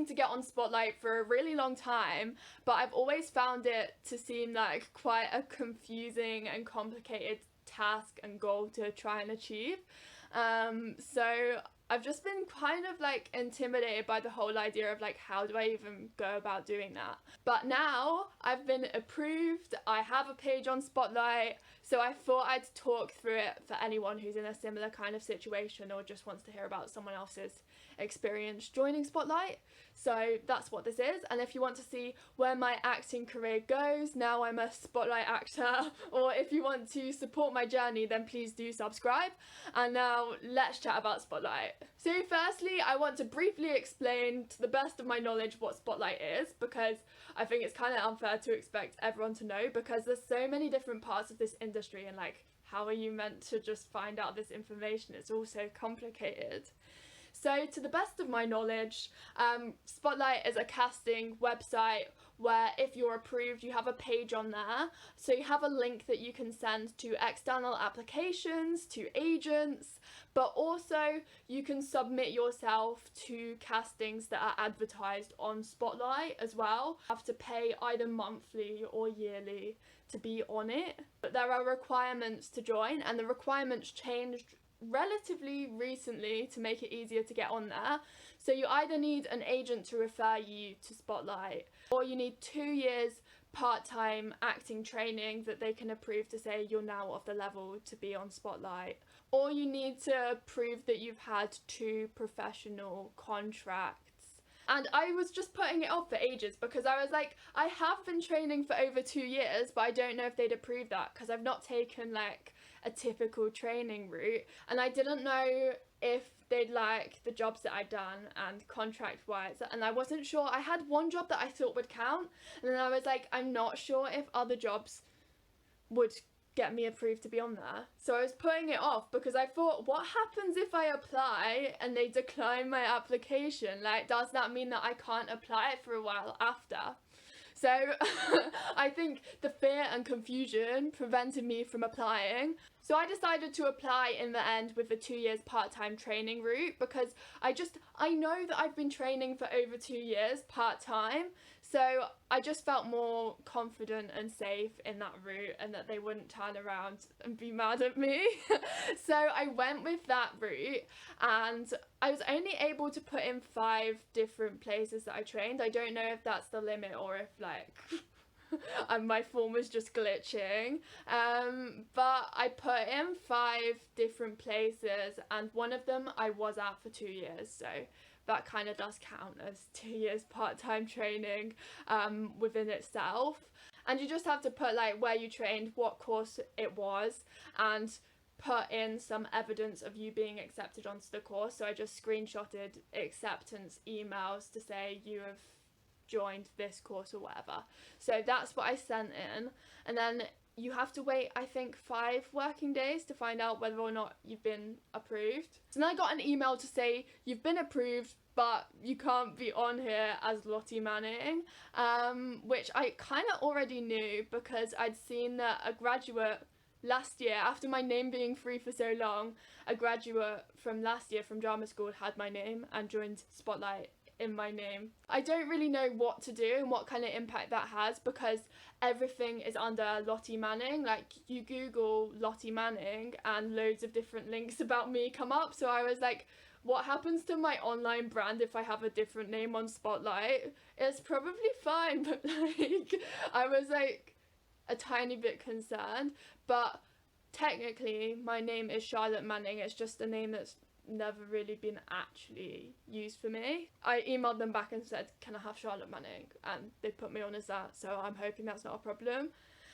to get on Spotlight for a really long time, but I've always found it to seem like quite a confusing and complicated task and goal to try and achieve. So I've just been kind of like intimidated by the whole idea of like, how do I even go about doing that? But now I've been approved, I have a page on Spotlight, so I thought I'd talk through it for anyone who's in a similar kind of situation or just wants to hear about someone else's experience joining Spotlight. So that's what this is, and if you want to see where my acting career goes now I'm a Spotlight actor, or if you want to support my journey, then please do subscribe. And now let's chat about Spotlight. So firstly, I want to briefly explain to the best of my knowledge what Spotlight is, because I think it's kind of unfair to expect everyone to know, because there's so many different parts of this industry, and like, how are you meant to just find out this information? It's all so complicated. So to the best of my knowledge, Spotlight is a casting website where if you're approved, you have a page on there. So you have a link that you can send to external applications, to agents, but also you can submit yourself to castings that are advertised on Spotlight as well. You have to pay either monthly or yearly to be on it. But there are requirements to join, and the requirements changed relatively recently to make it easier to get on there. So you either need an agent to refer you to Spotlight, or you need 2 years part-time acting training that they can approve to say you're now of the level to be on Spotlight, or you need to prove that you've had 2 professional contracts. And I was just putting it off for ages because I was like, I have been training for over 2 years, but I don't know if they'd approve that because I've not taken like a typical training route, and I didn't know if they'd like the jobs that I'd done and contract wise, and I wasn't sure. I had one job that I thought would count, and then I was like, I'm not sure if other jobs would get me approved to be on there. So I was putting it off because I thought, what happens if I apply and they decline my application? Like, does that mean that I can't apply it for a while after? So I think the fear and confusion prevented me from applying. So I decided to apply in the end with the 2 years part-time training route, because I know that I've been training for over 2 years part-time. So I just felt more confident and safe in that route, and that they wouldn't turn around and be mad at me. So I went with that route, and I was only able to put in 5 different places that I trained. I don't know if that's the limit or if like my form was just glitching, but I put in 5 different places, and one of them I was at for 2 years, so that kind of does count as 2 years part-time training within itself. And you just have to put like where you trained, what course it was, and put in some evidence of you being accepted onto the course. So I just screenshotted acceptance emails to say you have joined this course or whatever. So that's what I sent in, and then you have to wait, I think, 5 working days to find out whether or not you've been approved. So then I got an email to say you've been approved, but you can't be on here as Lottie Manning, which I kind of already knew because I'd seen that a graduate last year, after my name being free for so long, a graduate from last year from drama school had my name and joined Spotlight in my name. I don't really know what to do and what kind of impact that has, because everything is under Lottie Manning. Like, you Google Lottie Manning and loads of different links about me come up. So I was like, what happens to my online brand if I have a different name on Spotlight? It's probably fine, but like, I was like a tiny bit concerned. But technically my name is Charlotte Manning. It's just a name that's never really been actually used for me. I emailed them back and said, can I have Charlotte Manning? And they put me on as that, so I'm hoping that's not a problem.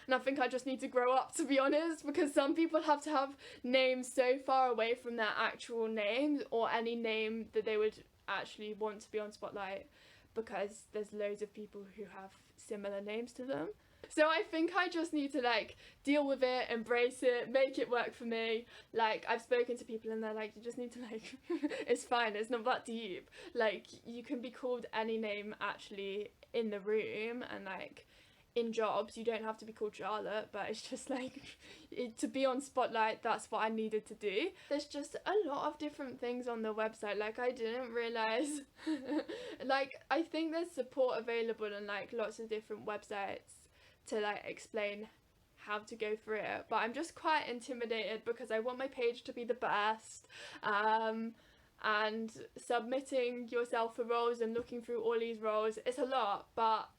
And I think I just need to grow up, to be honest, because some people have to have names so far away from their actual names or any name that they would actually want to be on Spotlight, because there's loads of people who have similar names to them. So I think I just need to like deal with it, embrace it, make it work for me. Like, I've spoken to people and they're like, you just need to like, it's fine, it's not that deep. Like, you can be called any name actually in the room, and like, in jobs. You don't have to be called Charlotte, but it's just like to be on Spotlight, that's what I needed to do. There's just a lot of different things on the website, like I didn't realize like I think there's support available on like lots of different websites to like explain how to go through it, but I'm just quite intimidated because I want my page to be the best, and submitting yourself for roles and looking through all these roles, it's a lot, but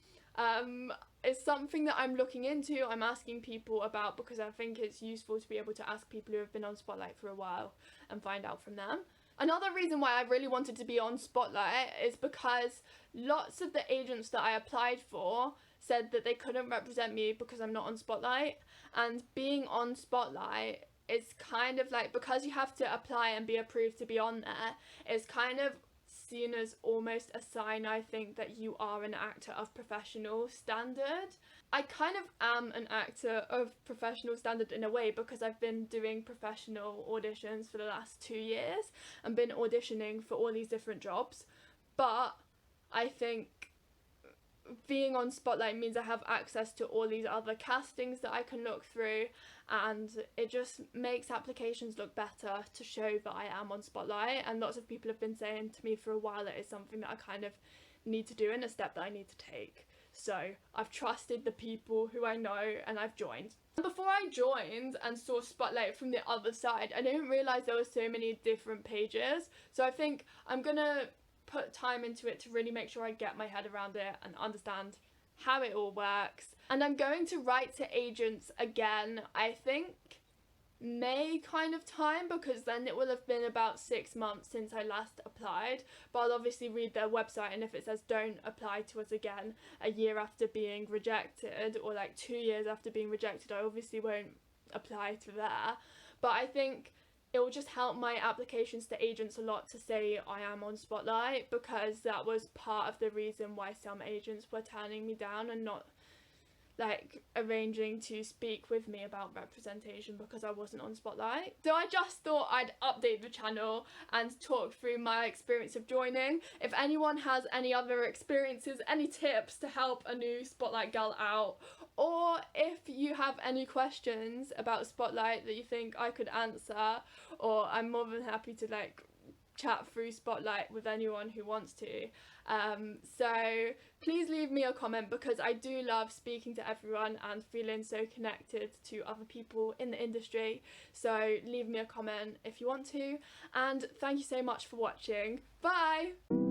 it's something that I'm looking into. I'm asking people about because I think it's useful to be able to ask people who have been on Spotlight for a while and find out from them. Another reason why I really wanted to be on Spotlight is because lots of the agents that I applied for said that they couldn't represent me because I'm not on Spotlight, and being on Spotlight is kind of like, because you have to apply and be approved to be on there, it's kind of seen as almost a sign, I think, that you are an actor of professional standard. I kind of am an actor of professional standard in a way because I've been doing professional auditions for the last 2 years and been auditioning for all these different jobs, but I think being on Spotlight means I have access to all these other castings that I can look through, and it just makes applications look better to show that I am on Spotlight. And lots of people have been saying to me for a while that it's something that I kind of need to do and a step that I need to take. So I've trusted the people who I know and I've joined. Before I joined and saw Spotlight from the other side, I didn't realise there were so many different pages. So I think I'm gonna put time into it to really make sure I get my head around it and understand how it all works. And I'm going to write to agents again, I think May kind of time, because then it will have been about 6 months since I last applied. But I'll obviously read their website, and if it says don't apply to us again a year after being rejected, or like 2 years after being rejected, I obviously won't apply to there. But I think it will just help my applications to agents a lot to say I am on Spotlight, because that was part of the reason why some agents were turning me down and not like arranging to speak with me about representation, because I wasn't on Spotlight. So I just thought I'd update the channel and talk through my experience of joining. If anyone has any other experiences, any tips to help a new Spotlight girl out, or if you have any questions about Spotlight that you think I could answer, or I'm more than happy to like chat through Spotlight with anyone who wants to. So please leave me a comment, because I do love speaking to everyone and feeling so connected to other people in the industry. So leave me a comment if you want to, and thank you so much for watching. Bye!